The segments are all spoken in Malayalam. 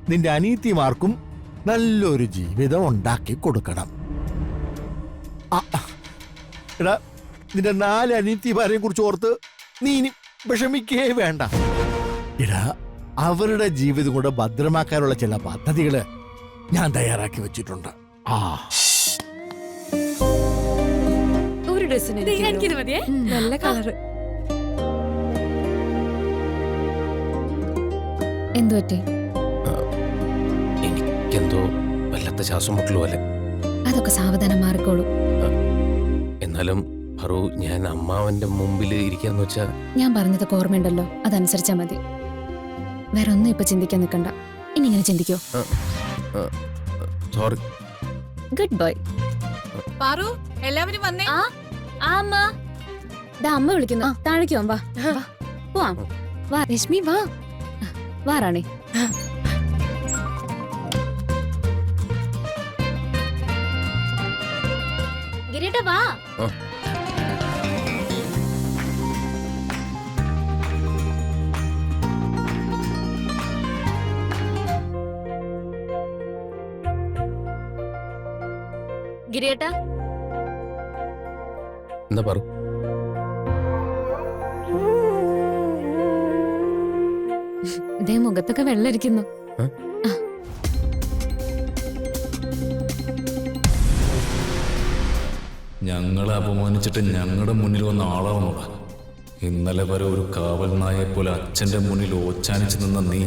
നിന്റെ അനീത്തിമാർക്കും നല്ലൊരു ജീവിതം ഉണ്ടാക്കി കൊടുക്കണം. എടാ, നിന്റെ 4 അനീത്തിമാരെയും കുറിച്ച് ഓർത്ത് നീ ഇനി വിഷമിക്കേ വേണ്ട. എടാ, അവരുടെ ജീവിതം കൂടെ ഭദ്രമാക്കാനുള്ള ചില പദ്ധതികള് ഞാൻ തയ്യാറാക്കി വെച്ചിട്ടുണ്ട്. ഒരു ഡ്രസ്സിന് എനിക്കിത് മതിയേ. നല്ല കളറ്. എന്തു പറ്റി? എനിക്കെന്തോ വല്ലാത്ത ശ്വാസം മുട്ടലു പോലെ. അതൊക്കെ സാവധാനം മാറിക്കോളൂ. എന്നാലും പറു, ഞാൻ അമ്മാവന്റെ മുമ്പിൽ ഇരിക്കാന്ന് വെച്ചാ ഞാൻ പറഞ്ഞതൊക്കെ ഓർമ്മയുണ്ടല്ലോ, അതനുസരിച്ചാ മതി. വേറെ ഒന്നും ഇപ്പൊ ചിന്തിക്കാൻ നിൽക്കണ്ട. ഇനി ഇങ്ങനെ ചിന്തിക്കോ. സോറി. Good boy. പാറു, എല്ലാവരും വന്നേ. അമ്മ വിളിക്കുന്നു. താഴേക്ക് വാ. പോവാം. വാ രശ്മി, വാ. വാ റാണി. ഗിരീട്ട വാ. ഗിരിയേട്ടാ, എന്താ പറു? ഇതേ മുഖത്തൊക്കെ വെള്ളരിക്കുന്നു. ഞങ്ങളെ അപമാനിച്ചിട്ട് ഞങ്ങളുടെ മുന്നിൽ വന്ന ആളാവുന്നതാ. ഇന്നലെ വരെ ഒരു കാവൽ നായെ പോലെ അച്ഛന്റെ മുന്നിൽ ഓച്ചാനിച്ച് നിന്ന നീ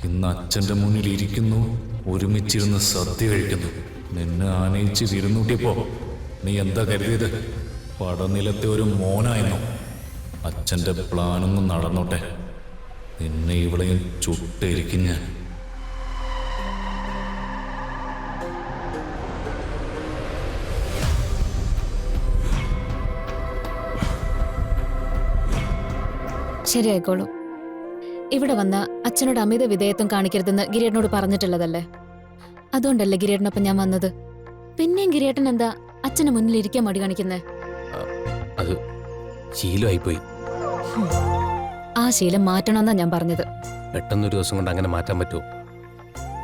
ഇന്ന് അച്ഛന്റെ മുന്നിൽ ഇരിക്കുന്നു, ഒരുമിച്ചിരുന്ന് സദ്യ കഴിക്കുന്നു. നിന്നെ ആനയിച്ച് വിരുന്നൂട്ടിയപ്പോ നീ എന്താ കരുതിയത്? പടനിലത്തെ ഒരു മോനായിരുന്നു. അച്ഛന്റെ പ്ലാനൊന്നും നടന്നോട്ടെ, നിന്നെ ഇവിടെയും ചുട്ടേരിക്കും ഞാൻ. ശരിയായിക്കോളൂ. ഇവിടെ വന്ന അച്ഛനോട് അമിത വിധേയത്വം കാണിക്കരുതെന്ന് ഗിരിയേട്ടനോട് പറഞ്ഞിട്ടുള്ളതല്ലേ? അതുകൊണ്ടല്ലേ ഗിരിയേട്ടനൊപ്പം ഞാൻ വന്നത്. പിന്നെയും ഗിരിയേട്ടൻ എന്താ അച്ഛന് മുന്നിൽ ഇരിക്കാൻ മടി കാണിക്കുന്നേ? അത് ശീലമായിപ്പോയി. ആ ശീലം മാറ്റണമെന്നാ ഞാൻ പറഞ്ഞത്. പെട്ടെന്നൊരു ദിവസം കൊണ്ട് അങ്ങനെ മാറ്റാൻ പറ്റുമോ?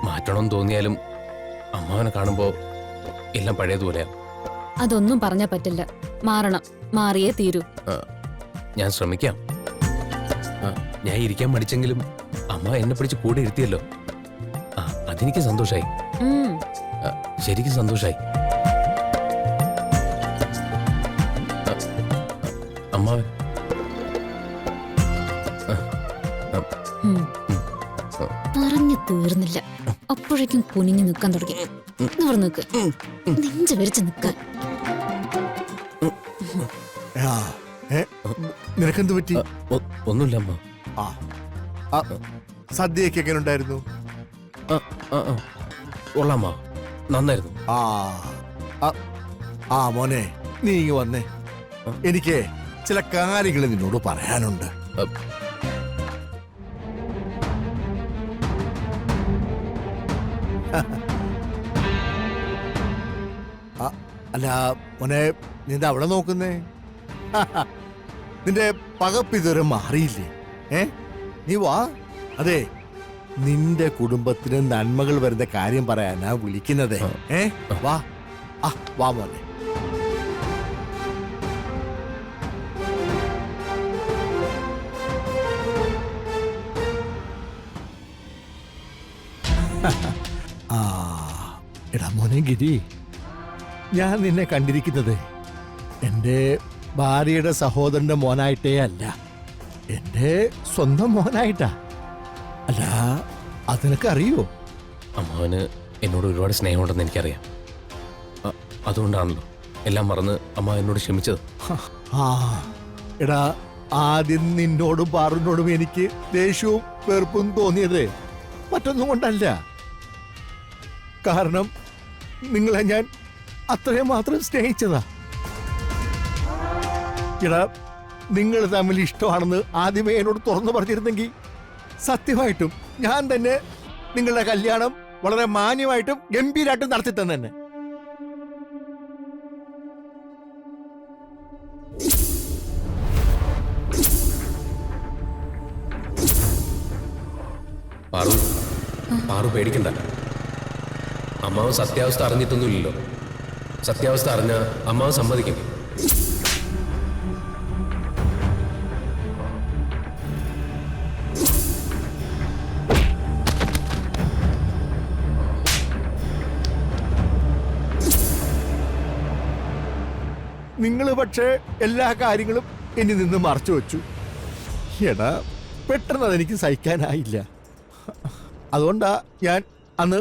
മാറ്റണമെന്ന് തോന്നിയാലും അമ്മാവനെ കാണുമ്പോ എല്ലാം പഴയതുപോലെയാ. അതൊന്നും പറഞ്ഞാ പറ്റില്ല. മാറണം, മാറിയേ തീരൂ. ഞാൻ ശ്രമിക്കാം. ഞാൻ ഇരിക്കാൻ മടിച്ചെങ്കിലും അമ്മ എന്നെ പിടിച്ച് കൂടെ ഇരുത്തിയല്ലോ. അതെനിക്ക് സന്തോഷായി. ശരിക്കും സന്തോഷായി. അമ്മാവൻ പറഞ്ഞു തീർന്നില്ല, അപ്പോഴേക്കും കുനിഞ്ഞു നിൽക്കാൻ തുടങ്ങി. നിവർ നിൽക്ക്, നെഞ്ച് വിരിച്ച് നിൽക്കാൻ. നിനക്കെന്ത് പറ്റി? ഒന്നുമില്ല അമ്മ. സദ്യയൊക്കെ എങ്ങനെ ഉണ്ടായിരുന്നു? കൊള്ളാമ്മ, നന്നായിരുന്നു. മോനെ, നീ ഇങ്ങ് വന്നേ. എനിക്ക് ചില കാര്യങ്ങൾ നിന്നോട് പറയാനുണ്ട്. അല്ല മോനെ, നീ എന്താ അവിടെ നോക്കുന്നേ? നിന്റെ പകപ്പിതുവരെ മാറിയില്ലേ? നീ വാ. അതെ, നിന്റെ കുടുംബത്തിന് നന്മകൾ വരുന്ന കാര്യം പറയാനാ വിളിക്കുന്നത്. വാ. വാ മോനെ. എടാ മോനെ ഗിരി, ഞാൻ നിന്നെ കണ്ടിരിക്കുന്നത് എന്റെ ഭാര്യയുടെ സഹോദരന്റെ മോനായിട്ടേ അല്ല, എന്റെ സ്വന്തം മോനായിട്ടാ. അല്ല, അതിനൊക്കെ അറിയോ? അമ്മാവന് എന്നോട് ഒരുപാട് സ്നേഹമുണ്ടെന്ന് എനിക്കറിയാം. അതുകൊണ്ടാണല്ലോ എല്ലാം മറന്ന് അമ്മ എന്നോട് ക്ഷമിച്ചത്. എടാ, ആദ്യം നിന്നോടും പാറുന്നോടും എനിക്ക് ദേഷ്യവും വെറുപ്പും തോന്നിയത് മറ്റൊന്നും കൊണ്ടല്ല. കാരണം നിങ്ങളെ ഞാൻ അത്രയും മാത്രം സ്നേഹിച്ചതാ. എടാ, നിങ്ങൾ തമ്മിൽ ഇഷ്ടമാണെന്ന് ആദ്യമേ എന്നോട് തുറന്നു പറഞ്ഞിരുന്നെങ്കിൽ സത്യമായിട്ടും ഞാൻ തന്നെ നിങ്ങളുടെ കല്യാണം വളരെ മാന്യമായിട്ടും ഗംഭീരമായിട്ടും നടത്തി തന്നെ. പാറു പേടിക്കണ്ട. അമ്മാവ് സത്യാവസ്ഥ അറിഞ്ഞിട്ടൊന്നുമില്ലല്ലോ. സത്യാവസ്ഥ അറിഞ്ഞ അമ്മാവ് സമ്മതിക്കും. നിങ്ങൾ പക്ഷേ എല്ലാ കാര്യങ്ങളും എന്നിൽ നിന്ന് മറച്ചു വെച്ചു. എടാ, പെട്ടെന്ന് അതെനിക്ക് സഹിക്കാനായില്ല. അതുകൊണ്ടാ ഞാൻ അന്ന്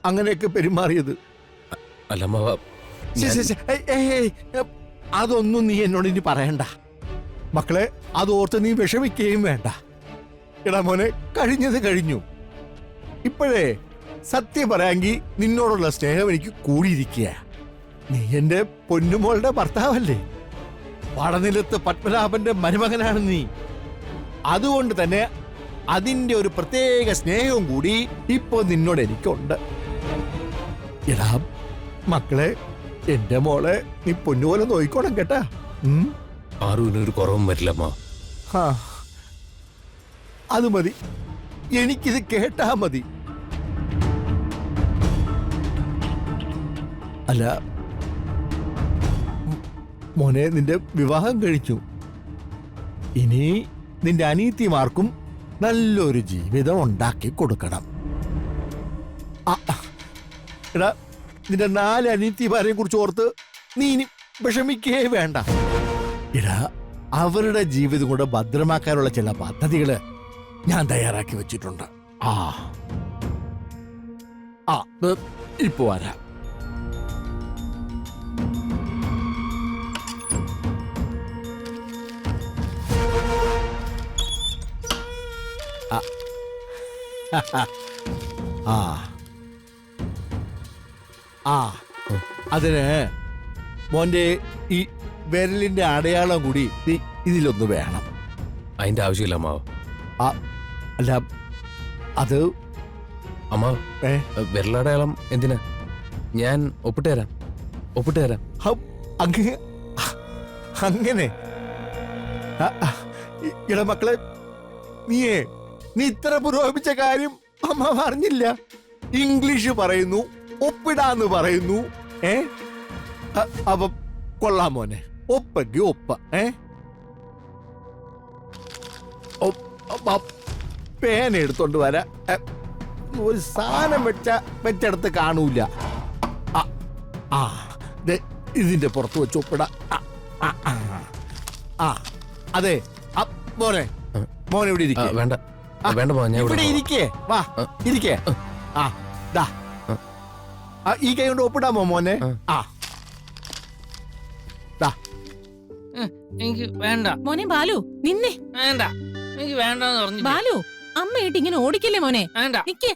അങ്ങനെയൊക്കെ പെരുമാറിയത്. അല്ല അമ്മാവ, ശ്ശെ, ശ്ശെ, ശ്ശെ. അതൊന്നും നീ എന്നോട് ഇനി പറയണ്ട മക്കളെ. അത് ഓർത്ത് നീ വിഷമിക്കുകയും വേണ്ട. എടാ മോനെ, കഴിഞ്ഞത് കഴിഞ്ഞു. ഇപ്പോഴേ സത്യം പറയാമെങ്കിൽ നിന്നോടുള്ള സ്നേഹം എനിക്ക് കൂടിയിരിക്കുക. നീ എന്റെ പൊന്നുമോളുടെ ഭർത്താവല്ലേ? പടനിലത്ത് പത്മനാഭന്റെ മരുമകനാണ് നീ. അതുകൊണ്ട് തന്നെ അതിന്റെ ഒരു പ്രത്യേക സ്നേഹവും കൂടി ഇപ്പൊ നിന്നോട് എനിക്കുണ്ട്. എടാ മക്കളെ, എന്റെ മോളെ നീ പൊന്നുപോലെ നോയിക്കോണം കേട്ടാ. പാറുവിനൊരു കുറവും വരില്ല അമ്മ. ആ, അത് മതി. എനിക്കിത് കേട്ടാ മതി. അല്ല മോനെ, നിന്റെ വിവാഹം കഴിച്ചു. ഇനി നിന്റെ അനീത്തിമാർക്കും നല്ലൊരു ജീവിതം ഉണ്ടാക്കി കൊടുക്കണം. എടാ, നിന്റെ 4 അനീത്തിമാരെയും കുറിച്ച് ഓർത്ത് നീ ഇനി വിഷമിക്കേ വേണ്ട. എടാ, അവരുടെ ജീവിതം കൂടെ ഭദ്രമാക്കാനുള്ള ചില പദ്ധതികള് ഞാൻ തയ്യാറാക്കി വെച്ചിട്ടുണ്ട്. ഇപ്പൊ വരാം. അതിന് മോന്റെ ഈ വിരലിന്റെ അടയാളം കൂടി ഇതിലൊന്ന് വേണം. അതിന്റെ ആവശ്യമില്ല അമ്മാവ്. അല്ല അത് അമ്മാവ്, വിരലടയാളം എന്തിനാ? ഞാൻ ഒപ്പിട്ട് തരാം. അങ്ങനെ ഇളമക്കളെ, നീ ഇത്ര പുരോഗമിച്ച കാര്യം അമ്മ അറിഞ്ഞില്ല. ഇംഗ്ലീഷ് പറയുന്നു, ഒപ്പിടാന്ന് പറയുന്നു. അപ്പൊ കൊള്ളാം മോനെ, ഒപ്പയ്ക്ക് ഒപ്പ. പേന എടുത്തോണ്ട് വരാ. ഒരു സാധനം വെച്ചെടുത്ത് കാണൂല. ഇതിന്റെ പുറത്ത് വെച്ച് ഒപ്പിട. അതെ മോനെ, മോനെ ഇവിടെ ഇരിക്കേ. വേണ്ട വേണ്ട, ഇവിടെ ഇരിക്കേ. വാ ഇരിക്കേ. ഈ കൈ കൊണ്ട് ഒപ്പിടാമോ മോനെ? എനിക്ക് വേണ്ട. മോനെ ബാലു, നിന്നെ വേണ്ട, എനിക്ക് വേണ്ടെന്ന് പറഞ്ഞു. ബാലു, അമ്മയായിട്ട് ഇങ്ങനെ ഓടിക്കല്ലേ മോനെ. വേണ്ട. നിക്ക്.